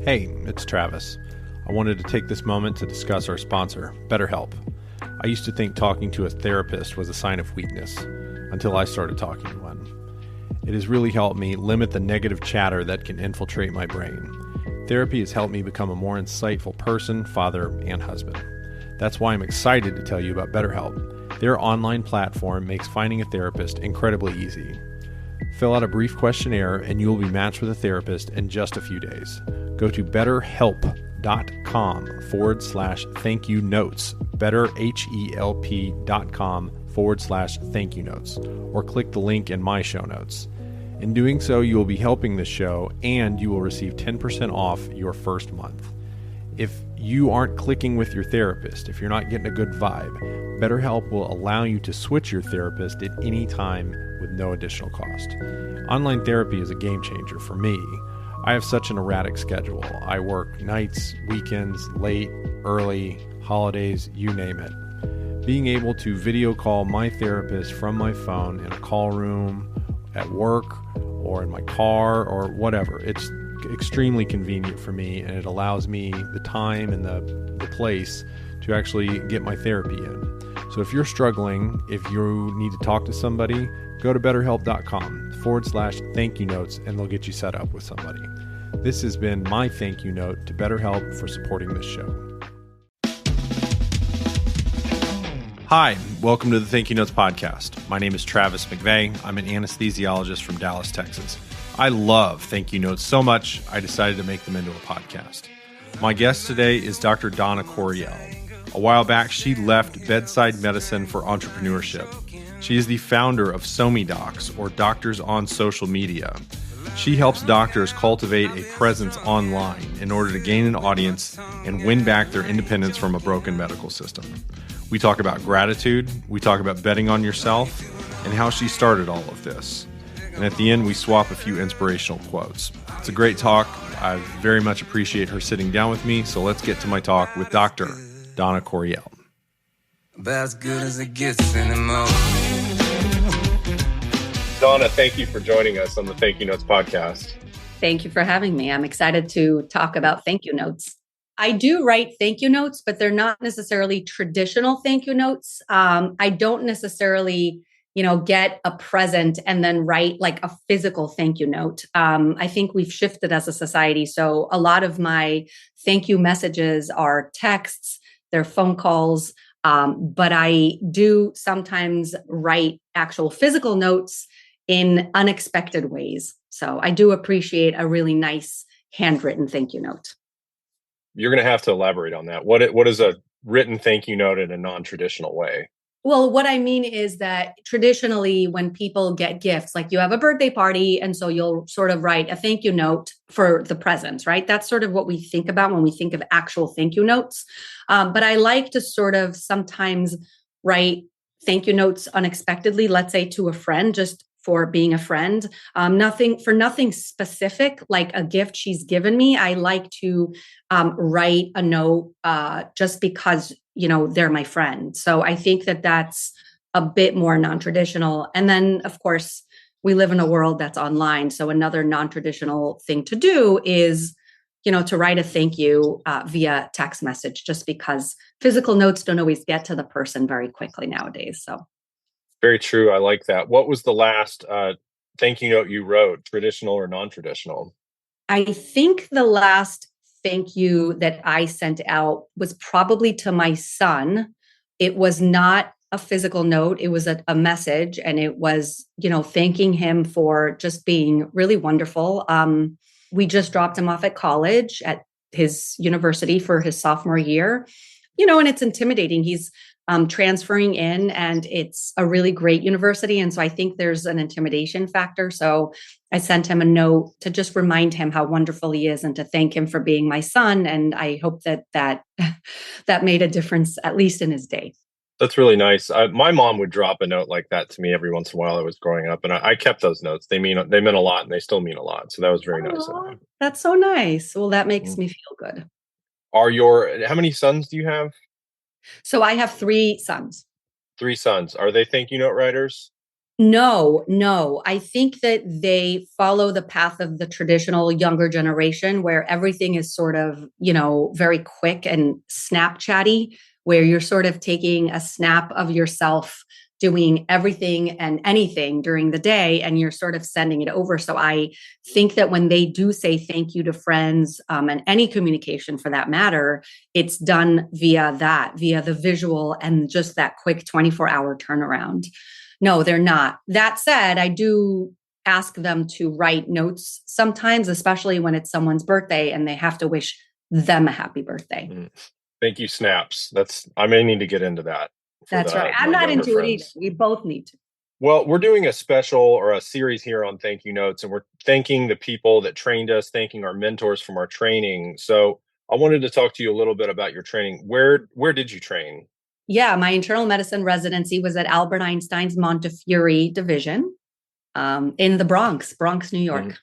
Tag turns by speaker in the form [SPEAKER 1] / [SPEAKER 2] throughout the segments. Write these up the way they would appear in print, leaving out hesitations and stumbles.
[SPEAKER 1] Hey, it's Travis. I wanted to take this moment to discuss our sponsor, BetterHelp. I used to think talking to a therapist was a sign of weakness until I started talking to one. It has really helped me limit the negative chatter that can infiltrate my brain. Therapy has helped me become a more insightful person, father, and husband. That's why I'm excited to tell you about BetterHelp. Their online platform makes finding a therapist incredibly easy. Fill out a brief questionnaire and you will be matched with a therapist in just a few days. Go to betterhelp.com/thank-you notes, betterhelp.com/thank-you notes, or click the link in my show notes. In doing so, you will be helping the show and you will receive 10% off your first month. If you aren't clicking with your therapist, if you're not getting a good vibe, BetterHelp will allow you to switch your therapist at any time with no additional cost. Online therapy is a game changer for me. I have such an erratic schedule. I work nights, weekends, late, early, holidays, you name it. Being able to video call my therapist from my phone in a call room, at work, or in my car, or whatever, it's extremely convenient for me, and it allows me the time and the place to actually get my therapy in. So if you're struggling, if you need to talk to somebody, go to betterhelp.com/thank-you notes and they'll get you set up with somebody. This has been my thank you note to BetterHelp for supporting this show. Hi, welcome to the Thank You Notes podcast. My name is Travis McVeigh. I'm an anesthesiologist from Dallas, Texas. I love thank you notes so much, I decided to make them into a podcast. My guest today is Dr. Donna Corriel. A while back, she left bedside medicine for entrepreneurship. She is the founder of SoMeDocs, or Doctors on Social Media. She helps doctors cultivate a presence online in order to gain an audience and win back their independence from a broken medical system. We talk about gratitude, we talk about betting on yourself, and how she started all of this. And at the end, we swap a few inspirational quotes. It's a great talk. I very much appreciate her sitting down with me, so let's get to my talk with Dr. Donna Corriel.
[SPEAKER 2] About as good as it gets anymore.
[SPEAKER 1] Donna, thank you for joining us on the Thank You Notes podcast.
[SPEAKER 3] Thank you for having me. I'm excited to talk about thank you notes. I do write thank you notes, but they're not necessarily traditional thank you notes. I don't necessarily, get a present and then write like a physical thank you note. I think we've shifted as a society. So a lot of my thank you messages are texts, they're phone calls, but I do sometimes write actual physical notes in unexpected ways. So I do appreciate a really nice handwritten thank you note.
[SPEAKER 1] You're going to have to elaborate on that. What is a written thank you note in a non-traditional way?
[SPEAKER 3] Well, what I mean is that traditionally when people get gifts, like you have a birthday party, and so you'll sort of write a thank you note for the presents, right? That's sort of what we think about when we think of actual thank you notes. But I like to sort of sometimes write thank you notes unexpectedly, let's say to a friend, just for being a friend. Nothing specific, like a gift she's given me. I like to write a note just because, they're my friend. So I think that that's a bit more non-traditional. And then, of course, we live in a world that's online. So another non-traditional thing to do is, to write a thank you via text message, just because physical notes don't always get to the person very quickly nowadays. So.
[SPEAKER 1] Very true. I like that. What was the last thank you note you wrote, traditional or non-traditional?
[SPEAKER 3] I think the last thank you that I sent out was probably to my son. It was not a physical note. It was a message, and it was, thanking him for just being really wonderful. We just dropped him off at college at his university for his sophomore year, and it's intimidating. He's transferring in, and it's a really great university. And so I think there's an intimidation factor. So I sent him a note to just remind him how wonderful he is and to thank him for being my son. And I hope that made a difference, at least in his day.
[SPEAKER 1] That's really nice. My mom would drop a note like that to me every once in a while. I was growing up, and I kept those notes. They meant a lot, and they still mean a lot. So that was very nice.
[SPEAKER 3] That's so nice. Well, that makes me feel good.
[SPEAKER 1] How many sons do you have?
[SPEAKER 3] So I have 3 sons.
[SPEAKER 1] 3 sons. Are they thank you note writers?
[SPEAKER 3] No. I think that they follow the path of the traditional younger generation where everything is sort of, very quick and Snapchatty, where you're sort of taking a snap of yourself doing everything and anything during the day and you're sort of sending it over. So I think that when they do say thank you to friends, and any communication for that matter, it's done via the visual and just that quick 24-hour turnaround. No, they're not. That said, I do ask them to write notes sometimes, especially when it's someone's birthday and they have to wish them a happy birthday.
[SPEAKER 4] Thank you, snaps. I may need to get into that.
[SPEAKER 3] That's right. I'm not into it either. We both need to.
[SPEAKER 4] Well, we're doing a special or a series here on thank you notes, and we're thanking the people that trained us, thanking our mentors from our training. So I wanted to talk to you a little bit about your training. Where did you train?
[SPEAKER 3] Yeah, my internal medicine residency was at Albert Einstein's Montefiore division in the Bronx, New York.
[SPEAKER 4] Mm-hmm.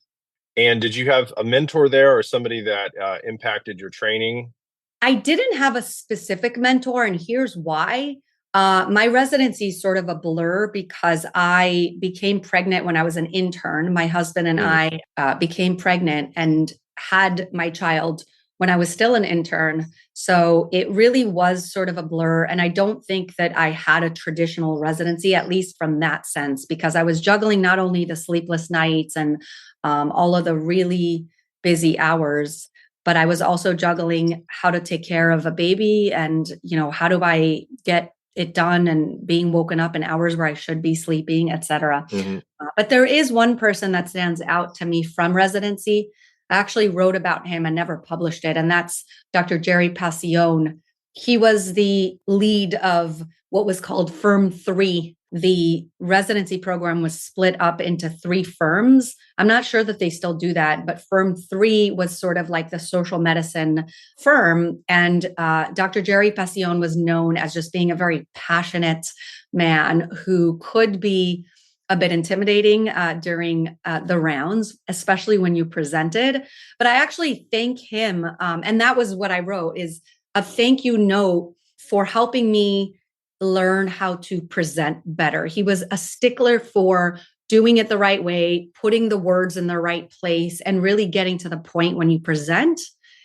[SPEAKER 4] And did you have a mentor there or somebody that impacted your training?
[SPEAKER 3] I didn't have a specific mentor, and here's why. My residency is sort of a blur because I became pregnant when I was an intern. My husband and I became pregnant and had my child when I was still an intern. So it really was sort of a blur. And I don't think that I had a traditional residency, at least from that sense, because I was juggling not only the sleepless nights and all of the really busy hours, but I was also juggling how to take care of a baby and, how do I get it done and being woken up in hours where I should be sleeping, et cetera.
[SPEAKER 4] Mm-hmm.
[SPEAKER 3] But there is one person that stands out to me from residency. I actually wrote about him and never published it, and that's Dr. Jerry Passione. He was the lead of what was called Firm 3. The residency program was split up into 3 firms. I'm not sure that they still do that, but Firm 3 was sort of like the social medicine firm. And Dr. Jerry Passione was known as just being a very passionate man who could be a bit intimidating during the rounds, especially when you presented. But I actually thank him. And that was what I wrote, is a thank you note for helping me learn how to present better. He was a stickler for doing it the right way, putting the words in the right place, and really getting to the point when you present.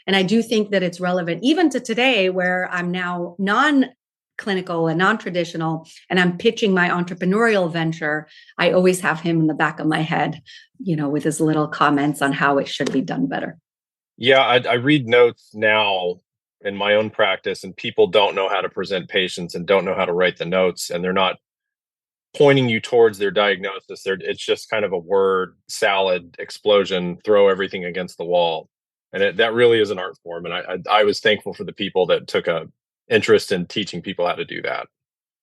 [SPEAKER 3] And I do think that it's relevant even to today, where I'm now non-clinical and non-traditional, and I'm pitching my entrepreneurial venture. I always have him in the back of my head, with his little comments on how it should be done better.
[SPEAKER 4] Yeah, I read notes now in my own practice, and people don't know how to present patients and don't know how to write the notes, and they're not pointing you towards their diagnosis. It's just kind of a word salad explosion, throw everything against the wall. And that really is an art form. And I was thankful for the people that took a interest in teaching people how to do that.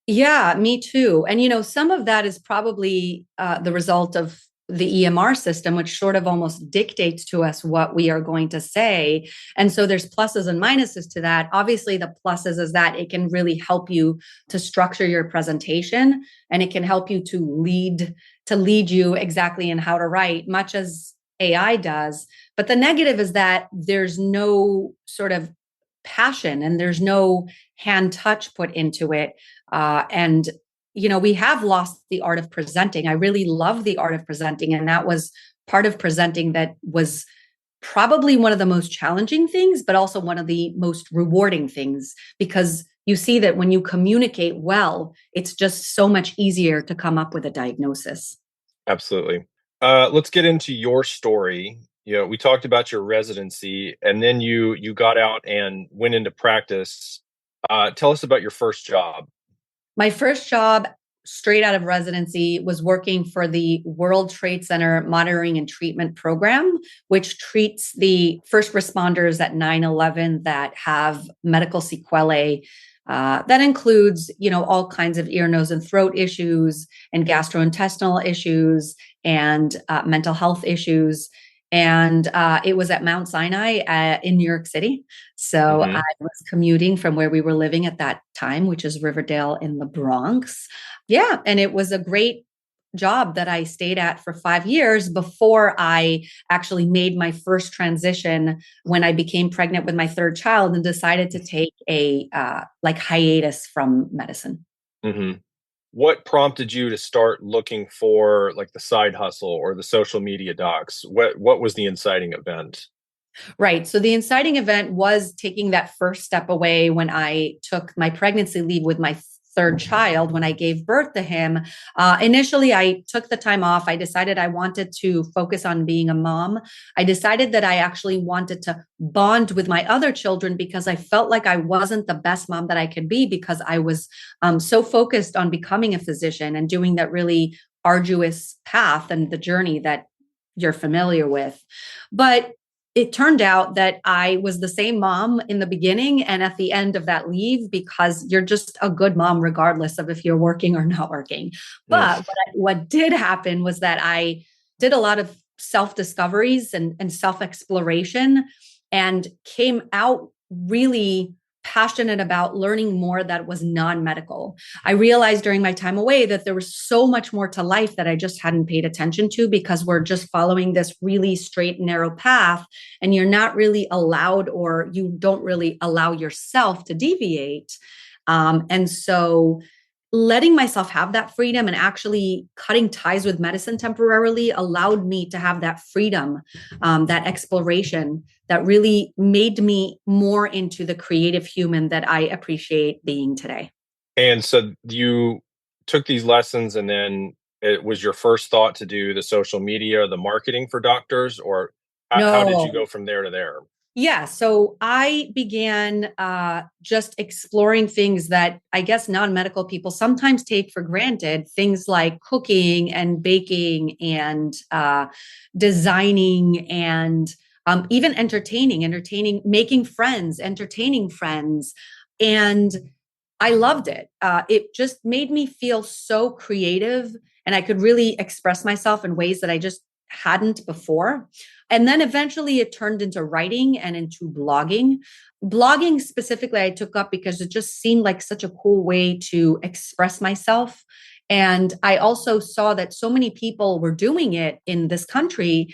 [SPEAKER 3] Yeah, me too. And, some of that is probably the result of the EMR system, which sort of almost dictates to us what we are going to say. And so there's pluses and minuses to that. Obviously, the pluses is that it can really help you to structure your presentation, and it can help you to lead you exactly in how to write, much as AI does. But the negative is that there's no sort of passion and there's no hand touch put into it. And we have lost the art of presenting. I really love the art of presenting. And that was part of presenting that was probably one of the most challenging things, but also one of the most rewarding things, because you see that when you communicate well, it's just so much easier to come up with a diagnosis.
[SPEAKER 4] Absolutely. Let's get into your story. We talked about your residency, and then you got out and went into practice. Tell us about your first job.
[SPEAKER 3] My first job straight out of residency was working for the World Trade Center Monitoring and Treatment Program, which treats the first responders at 9/11 that have medical sequelae. That includes, all kinds of ear, nose, and throat issues and gastrointestinal issues and mental health issues. And it was at Mount Sinai in New York City. So I was commuting from where we were living at that time, which is Riverdale in the Bronx. Yeah. And it was a great job that I stayed at for 5 years before I actually made my first transition when I became pregnant with my 3rd child and decided to take a hiatus from medicine.
[SPEAKER 4] Mm-hmm. what prompted you to start looking for like the side hustle or the social media docs? What was the inciting event?
[SPEAKER 3] Right. So the inciting event was taking that first step away when I took my pregnancy leave with my third child, when I gave birth to him. Initially, I took the time off. I decided I wanted to focus on being a mom. I decided that I actually wanted to bond with my other children because I felt like I wasn't the best mom that I could be because I was so focused on becoming a physician and doing that really arduous path and the journey that you're familiar with. But it turned out that I was the same mom in the beginning and at the end of that leave because you're just a good mom, regardless of if you're working or not working. But what did happen was that I did a lot of self-discoveries and self-exploration and came out really passionate about learning more that was non-medical. I realized during my time away that there was so much more to life that I just hadn't paid attention to because we're just following this really straight, narrow path, and you're not really allowed, or you don't really allow yourself to deviate. And so letting myself have that freedom and actually cutting ties with medicine temporarily allowed me to have that freedom, that exploration that really made me more into the creative human that I appreciate being today.
[SPEAKER 4] And so you took these lessons, and then it was your first thought to do the social media, the marketing for doctors, or how did you go from there to there?
[SPEAKER 3] Yeah. So I began just exploring things that I guess non-medical people sometimes take for granted, things like cooking and baking and designing and even entertaining, making friends, entertaining friends. And I loved it. It just made me feel so creative, and I could really express myself in ways that I just hadn't before. And then eventually it turned into writing and into blogging. Blogging specifically, I took up because it just seemed like such a cool way to express myself. And I also saw that so many people were doing it in this country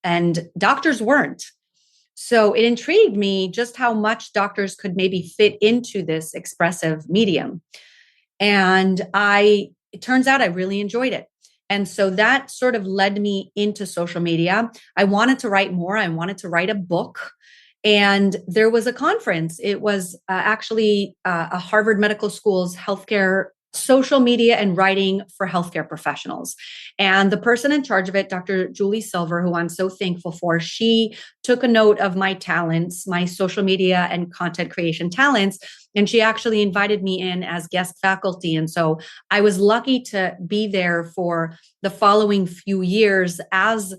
[SPEAKER 3] and doctors weren't. So it intrigued me just how much doctors could maybe fit into this expressive medium. And it turns out I really enjoyed it. And so that sort of led me into social media. I wanted to write more. I wanted to write a book. And there was a conference. It was actually a Harvard Medical School's healthcare social media and writing for healthcare professionals. And the person in charge of it, Dr. Julie Silver, who I'm so thankful for, she took a note of my talents, my social media and content creation talents, and she actually invited me in as guest faculty. And so I was lucky to be there for the following few years as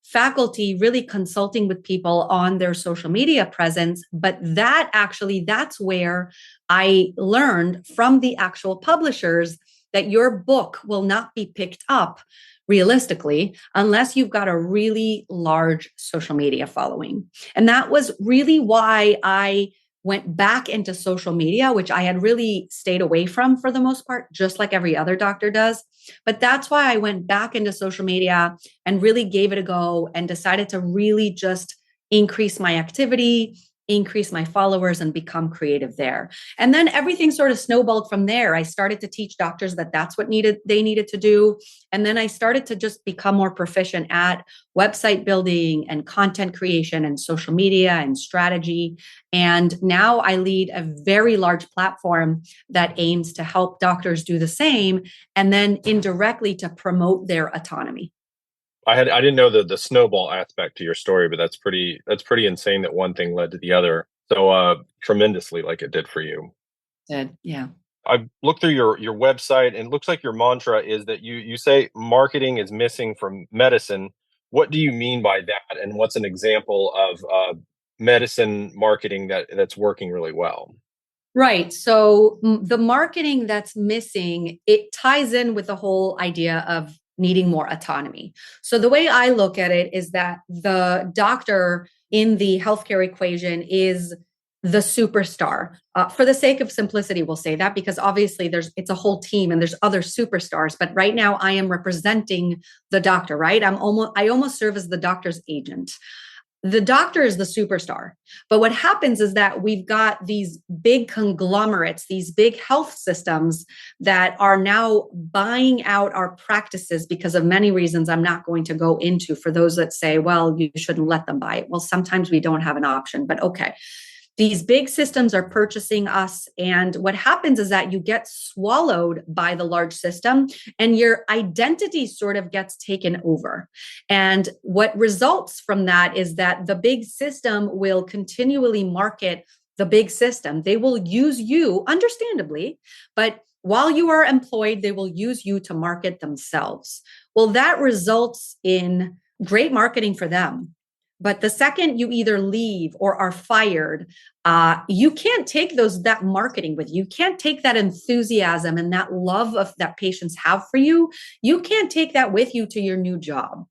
[SPEAKER 3] faculty, really consulting with people on their social media presence. But that's where I learned from the actual publishers that your book will not be picked up realistically unless you've got a really large social media following. And that was really why I went back into social media, which I had really stayed away from for the most part, just like every other doctor does. But that's why I went back into social media and really gave it a go and decided to really just increase my activity, increase my followers, and become creative there. And then everything sort of snowballed from there. I started to teach doctors that that's what they needed to do. And then I started to just become more proficient at website building and content creation and social media and strategy. And now I lead a very large platform that aims to help doctors do the same, and then indirectly to promote their autonomy.
[SPEAKER 4] I didn't know the snowball aspect to your story, but that's pretty insane that one thing led to the other so tremendously, like it did for you.
[SPEAKER 3] Yeah.
[SPEAKER 4] I've looked through your website, and it looks like your mantra is that you say marketing is missing from medicine. What do you mean by that, and what's an example of medicine marketing that's working really well?
[SPEAKER 3] Right. So the marketing that's missing, it ties in with the whole idea of needing more autonomy. So the way I look at it is that the doctor in the healthcare equation is the superstar. For the sake of simplicity, we'll say that because obviously it's a whole team and there's other superstars. But right now I am representing the doctor, right? I almost serve as the doctor's agent. The doctor is the superstar. But what happens is that we've got these big conglomerates, these big health systems that are now buying out our practices because of many reasons I'm not going to go into for those that say, well, you shouldn't let them buy it. Well, sometimes we don't have an option, but okay. These big systems are purchasing us. And what happens is that you get swallowed by the large system and your identity sort of gets taken over. And what results from that is that the big system will continually market the big system. They will use you, understandably, but while you are employed, they will use you to market themselves. Well, that results in great marketing for them. But the second you either leave or are fired, you can't take that marketing with you. You can't take that enthusiasm and that love that patients have for you. You can't take that with you to your new job.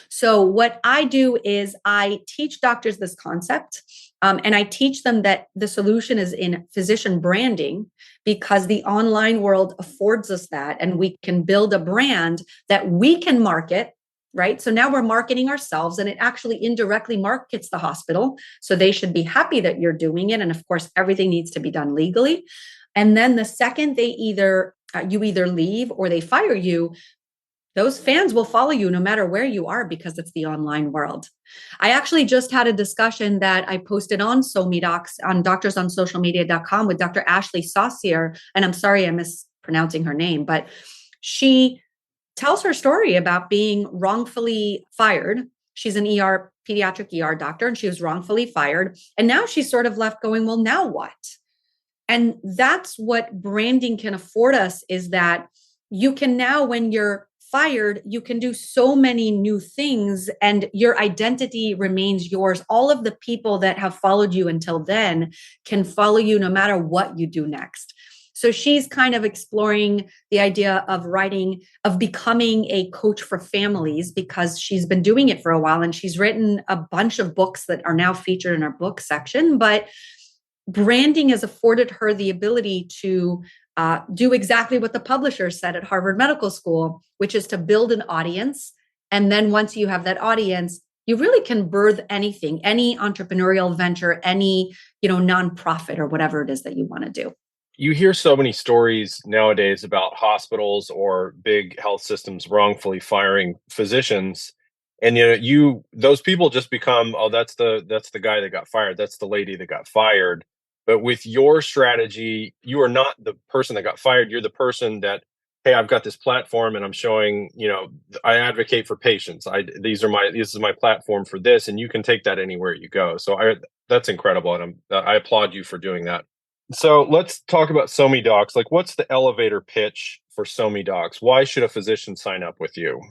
[SPEAKER 3] So what I do is I teach doctors this concept, and I teach them that the solution is in physician branding, because the online world affords us that, and we can build a brand that we can market. Right. So now we're marketing ourselves, and it actually indirectly markets the hospital. So they should be happy that you're doing it. And of course, everything needs to be done legally. And then the second you either leave or they fire you, those fans will follow you no matter where you are, because it's the online world. I actually just had a discussion that I posted on SoMeDocs on doctorsonsocialmedia.com with Dr. Ashley Saucier. And I'm sorry, I'm mispronouncing her name, but she tells her story about being wrongfully fired. She's an pediatric ER doctor, and she was wrongfully fired. And now she's sort of left going, well, now what? And that's what branding can afford us, is that you can now, when you're fired, you can do so many new things and your identity remains yours. All of the people that have followed you until then can follow you no matter what you do next. So she's kind of exploring the idea of becoming a coach for families, because she's been doing it for a while, and she's written a bunch of books that are now featured in our book section. But branding has afforded her the ability to do exactly what the publisher said at Harvard Medical School, which is to build an audience. And then once you have that audience, you really can birth anything, any entrepreneurial venture, any, nonprofit or whatever it is that you want to do.
[SPEAKER 4] You hear so many stories nowadays about hospitals or big health systems wrongfully firing physicians. And those people just become, oh, that's the guy that got fired. That's the lady that got fired. But with your strategy, you are not the person that got fired. You're the person that, hey, I've got this platform and I'm showing, I advocate for patients. This is my platform for this, and you can take that anywhere you go. So that's incredible. And I applaud you for doing that. So let's talk about SoMeDocs. Like, what's the elevator pitch for SoMeDocs? Why should a physician sign up with you?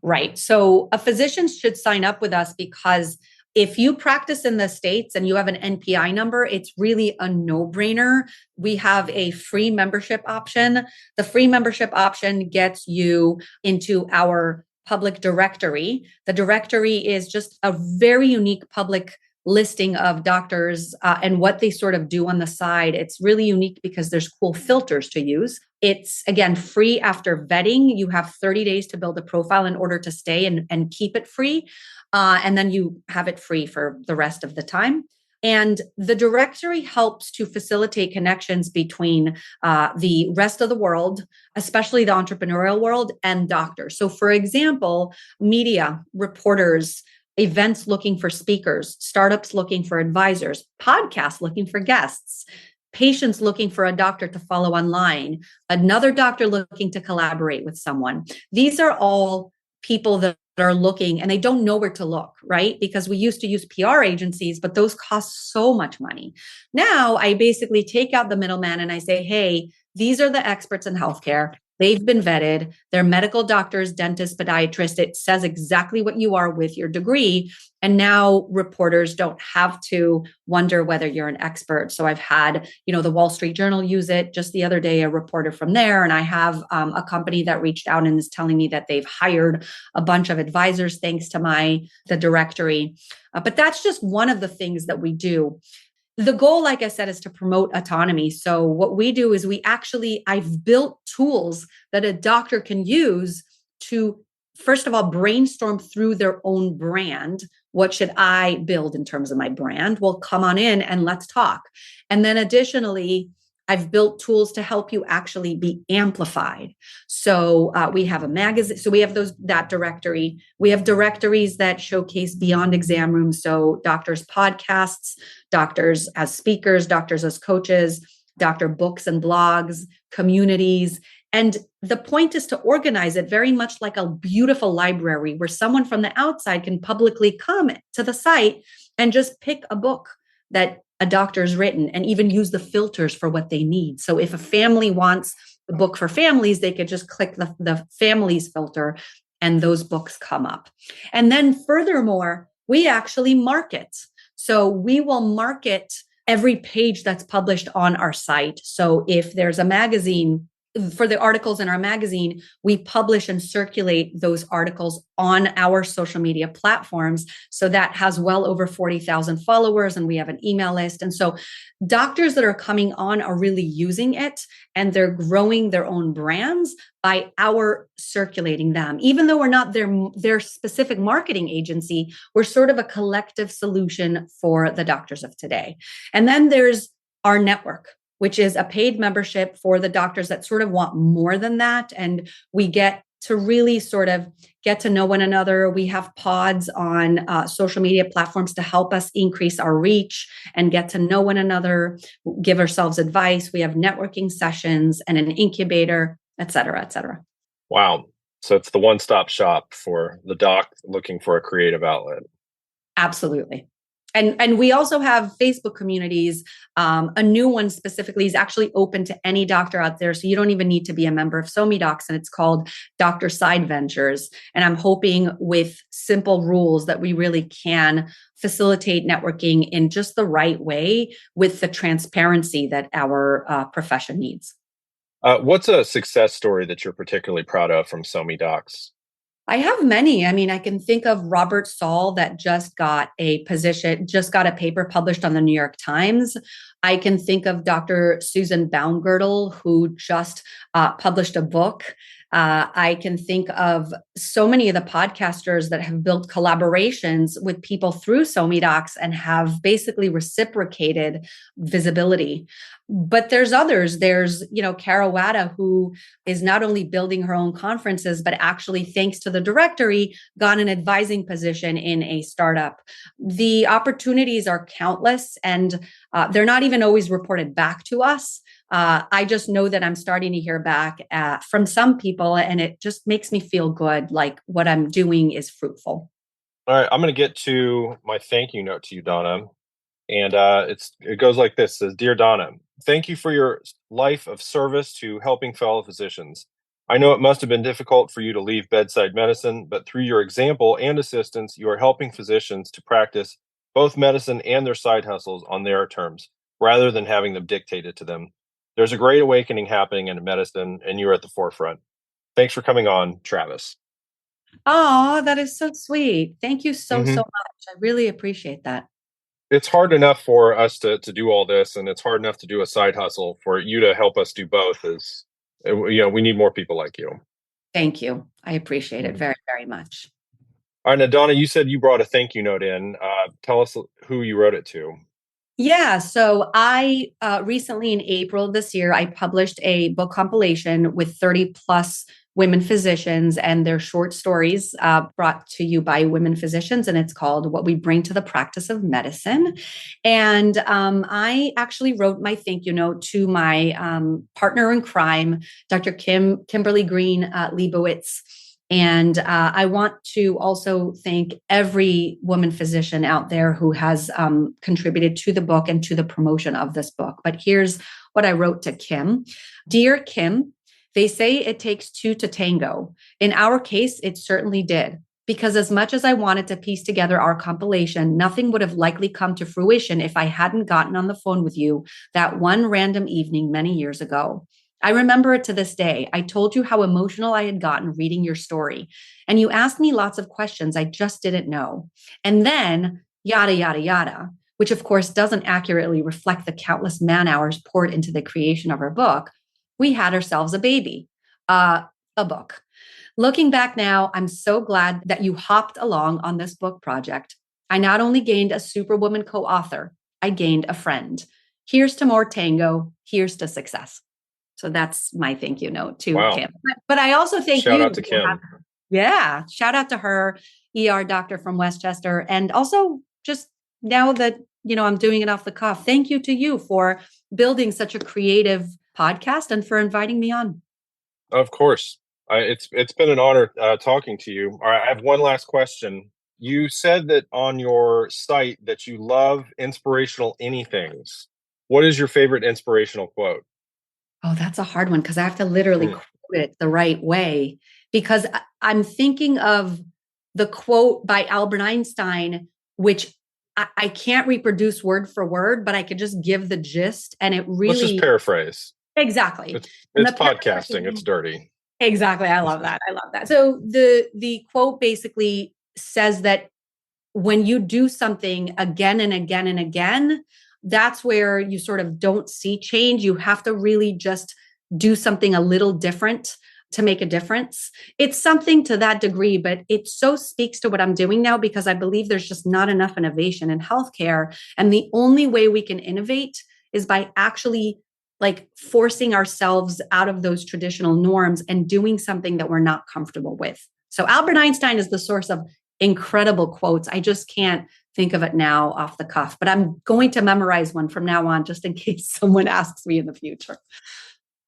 [SPEAKER 3] Right. So a physician should sign up with us because if you practice in the States and you have an NPI number, it's really a no-brainer. We have a free membership option. The free membership option gets you into our public directory. The directory is just a very unique public listing of doctors and what they sort of do on the side. It's really unique because there's cool filters to use. It's, again, free after vetting. You have 30 days to build a profile in order to stay and keep it free. And then you have it free for the rest of the time. And the directory helps to facilitate connections between the rest of the world, especially the entrepreneurial world, and doctors. So, for example, media, reporters, events looking for speakers, startups looking for advisors, podcasts looking for guests, patients looking for a doctor to follow online, another doctor looking to collaborate with someone. These are all people that are looking and they don't know where to look, right? Because we used to use PR agencies, but those cost so much money. Now I basically take out the middleman and I say, hey, these are the experts in healthcare. They've been vetted. They're medical doctors, dentists, podiatrists. It says exactly what you are with your degree. And now reporters don't have to wonder whether you're an expert. So I've had, the Wall Street Journal use it just the other day, a reporter from there. And I have a company that reached out and is telling me that they've hired a bunch of advisors thanks to the directory. But that's just one of the things that we do. The goal, like I said, is to promote autonomy. So what we do is I've built tools that a doctor can use to, first of all, brainstorm through their own brand. What should I build in terms of my brand? Well, come on in and let's talk. And then additionally, I've built tools to help you actually be amplified. So we have a magazine. So we have that directory. We have directories that showcase beyond exam rooms. So doctors' podcasts, doctors as speakers, doctors as coaches, doctor books and blogs, communities. And the point is to organize it very much like a beautiful library where someone from the outside can publicly come to the site and just pick a book that a doctor's written and even use the filters for what they need. So if a family wants a book for families, they could just click the families filter and those books come up. And then furthermore, we actually market. So we will market every page that's published on our site. So if there's a magazine, for the articles in our magazine, we publish and circulate those articles on our social media platforms. So that has well over 40,000 followers, and we have an email list. And so doctors that are coming on are really using it, and they're growing their own brands by our circulating them. Even though we're not their specific marketing agency, we're sort of a collective solution for the doctors of today. And then there's our network, which is a paid membership for the doctors that sort of want more than that. And we get to really sort of get to know one another. We have pods on social media platforms to help us increase our reach and get to know one another, give ourselves advice. We have networking sessions and an incubator, et cetera, et cetera.
[SPEAKER 4] Wow. So it's the one-stop shop for the doc looking for a creative outlet.
[SPEAKER 3] Absolutely. And we also have Facebook communities. A new one specifically is actually open to any doctor out there. So you don't even need to be a member of SoMe and it's called Doctor Side Ventures. And I'm hoping with simple rules that we really can facilitate networking in just the right way with the transparency that our profession needs.
[SPEAKER 4] What's a success story that you're particularly proud of from SoMe Docs?
[SPEAKER 3] I have many. I mean, I can think of Robert Saul that just got a paper published on the New York Times. I can think of Dr. Susan Baumgardel, who just published a book. I can think of so many of the podcasters that have built collaborations with people through SoMe Docs and have basically reciprocated visibility. But there's others. There's, Cara Wada, who is not only building her own conferences, but actually, thanks to the directory, got an advising position in a startup. The opportunities are countless, and they're not even always reported back to us. I just know that I'm starting to hear back from some people, and it just makes me feel good, like what I'm doing is fruitful.
[SPEAKER 4] All right, I'm going to get to my thank you note to you, Donna. And it goes like this. It says, Dear Donna, thank you for your life of service to helping fellow physicians. I know it must have been difficult for you to leave bedside medicine, but through your example and assistance, you are helping physicians to practice both medicine and their side hustles on their terms, rather than having them dictated to them. There's a great awakening happening in medicine, and you're at the forefront. Thanks for coming on, Travis.
[SPEAKER 3] Oh, that is so sweet. Thank you so much. I really appreciate that.
[SPEAKER 4] It's hard enough for us to do all this, and it's hard enough to do a side hustle. For you to help us do both we need more people like you.
[SPEAKER 3] Thank you. I appreciate it very, very much.
[SPEAKER 4] All right, now, Donna, you said you brought a thank you note in. Tell us who you wrote it to.
[SPEAKER 3] Yeah. So I recently in April this year, I published a book compilation with 30 plus women physicians and their short stories brought to you by women physicians. And it's called What We Bring to the Practice of Medicine. And I actually wrote my thank you note to my partner in crime, Dr. Kimberly Green Leibowitz. And I want to also thank every woman physician out there who has contributed to the book and to the promotion of this book. But here's what I wrote to Kim. Dear Kim, they say it takes two to tango. In our case, it certainly did. Because as much as I wanted to piece together our compilation, nothing would have likely come to fruition if I hadn't gotten on the phone with you that one random evening many years ago. I remember it to this day. I told you how emotional I had gotten reading your story, and you asked me lots of questions I just didn't know. And then, yada, yada, yada, which of course doesn't accurately reflect the countless man hours poured into the creation of our book. We had ourselves a baby, a book. Looking back now, I'm so glad that you hopped along on this book project. I not only gained a Superwoman co-author, I gained a friend. Here's to more tango. Here's to success. So that's my thank you note to Kim. But I also thank you.
[SPEAKER 4] Shout out to Kim.
[SPEAKER 3] Yeah. Shout out to her, ER doctor from Westchester. And also just now that, I'm doing it off the cuff, thank you to you for building such a creative podcast and for inviting me on.
[SPEAKER 4] Of course. It's been an honor talking to you. All right. I have one last question. You said that on your site that you love inspirational anythings. What is your favorite inspirational quote?
[SPEAKER 3] Oh, that's a hard one because I have to literally quote it the right way, because I'm thinking of the quote by Albert Einstein, which I can't reproduce word for word, but I could just give the gist, and it really—
[SPEAKER 4] Let's just paraphrase.
[SPEAKER 3] Exactly.
[SPEAKER 4] It's podcasting. It's dirty.
[SPEAKER 3] Exactly. I love that. So the quote basically says that when you do something again and again and again, that's where you sort of don't see change. You have to really just do something a little different to make a difference. It's something to that degree, but it so speaks to what I'm doing now, because I believe there's just not enough innovation in healthcare. And the only way we can innovate is by actually forcing ourselves out of those traditional norms and doing something that we're not comfortable with. So Albert Einstein is the source of incredible quotes. I just can't think of it now off the cuff, but I'm going to memorize one from now on, just in case someone asks me in the future.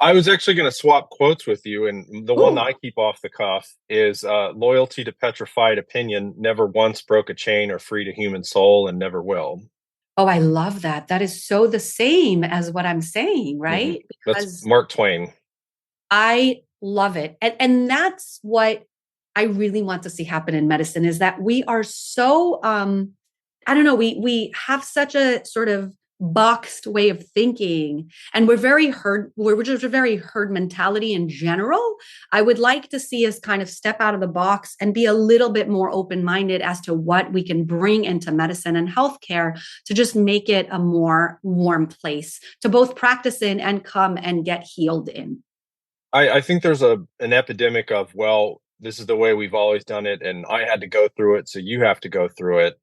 [SPEAKER 4] I was actually going to swap quotes with you. And the one that I keep off the cuff is loyalty to petrified opinion never once broke a chain or freed a human soul and never will.
[SPEAKER 3] Oh, I love that. That is so the same as what I'm saying, right?
[SPEAKER 4] Mm-hmm. That's Mark Twain.
[SPEAKER 3] I love it. And that's what I really want to see happen in medicine, is that we are so, we have such a sort of boxed way of thinking, and we're just a very herd mentality in general. I would like to see us kind of step out of the box and be a little bit more open-minded as to what we can bring into medicine and healthcare to just make it a more warm place to both practice in and come and get healed in.
[SPEAKER 4] I think there's an epidemic of, well, this is the way we've always done it, and I had to go through it, so you have to go through it.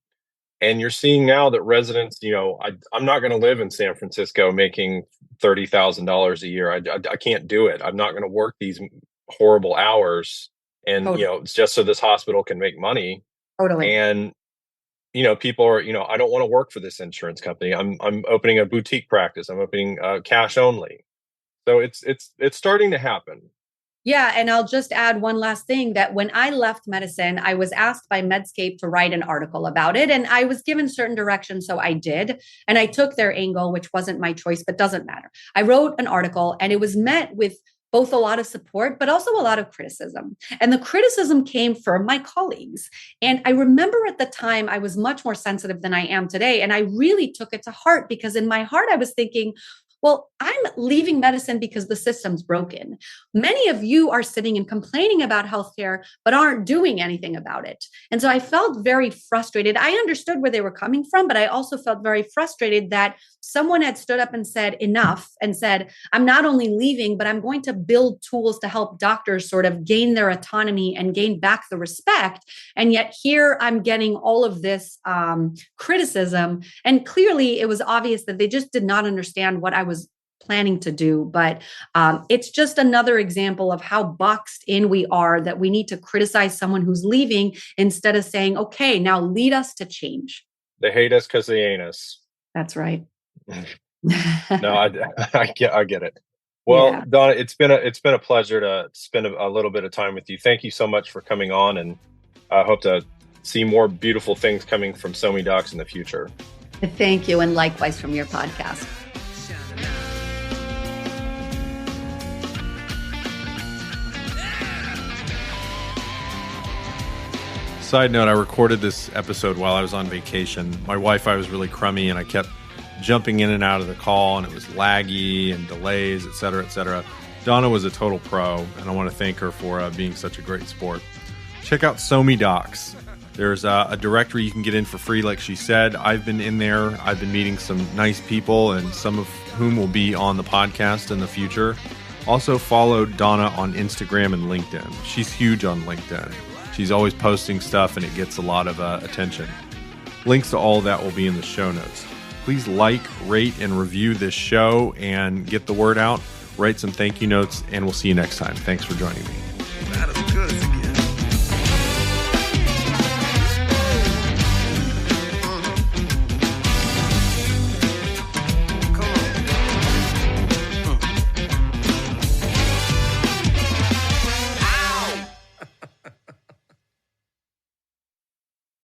[SPEAKER 4] And you're seeing now that residents, I'm not going to live in San Francisco making $30,000 a year. I can't do it. I'm not going to work these horrible hours. And,
[SPEAKER 3] Totally.
[SPEAKER 4] It's just so this hospital can make money.
[SPEAKER 3] Totally.
[SPEAKER 4] And, people are, I don't want to work for this insurance company. I'm opening a boutique practice. I'm opening cash only. So it's starting to happen.
[SPEAKER 3] Yeah. And I'll just add one last thing, that when I left medicine, I was asked by Medscape to write an article about it. And I was given certain directions. So I did. And I took their angle, which wasn't my choice, but doesn't matter. I wrote an article, and it was met with both a lot of support, but also a lot of criticism. And the criticism came from my colleagues. And I remember at the time, I was much more sensitive than I am today. And I really took it to heart, because in my heart, I was thinking, well, I'm leaving medicine because the system's broken. Many of you are sitting and complaining about healthcare, but aren't doing anything about it. And so I felt very frustrated. I understood where they were coming from, but I also felt very frustrated that someone had stood up and said enough, and said, I'm not only leaving, but I'm going to build tools to help doctors sort of gain their autonomy and gain back the respect. And yet here I'm getting all of this criticism. And clearly it was obvious that they just did not understand what I was planning to do. But it's just another example of how boxed in we are, that we need to criticize someone who's leaving instead of saying, okay, now lead us to change.
[SPEAKER 4] They hate us because they ain't us.
[SPEAKER 3] That's right.
[SPEAKER 4] No, I get it. Well, yeah. Donna, it's been a pleasure to spend a little bit of time with you. Thank you so much for coming on, and I hope to see more beautiful things coming from SoMe Docs in the future.
[SPEAKER 3] Thank you, and likewise from your podcast.
[SPEAKER 1] Side note, I recorded this episode while I was on vacation. My Wi-Fi was really crummy, and I kept jumping in and out of the call, and it was laggy and delays, et cetera, et cetera. Donna was a total pro, and I want to thank her for being such a great sport. Check out SoMe Docs. There's a directory you can get in for free, like she said. I've been in there. I've been meeting some nice people, and some of whom will be on the podcast in the future. Also follow Donna on Instagram and LinkedIn. She's huge on LinkedIn. She's always posting stuff, and it gets a lot of attention. Links to all of that will be in the show notes. Please like, rate, and review this show and get the word out. Write some thank you notes, and we'll see you next time. Thanks for joining me.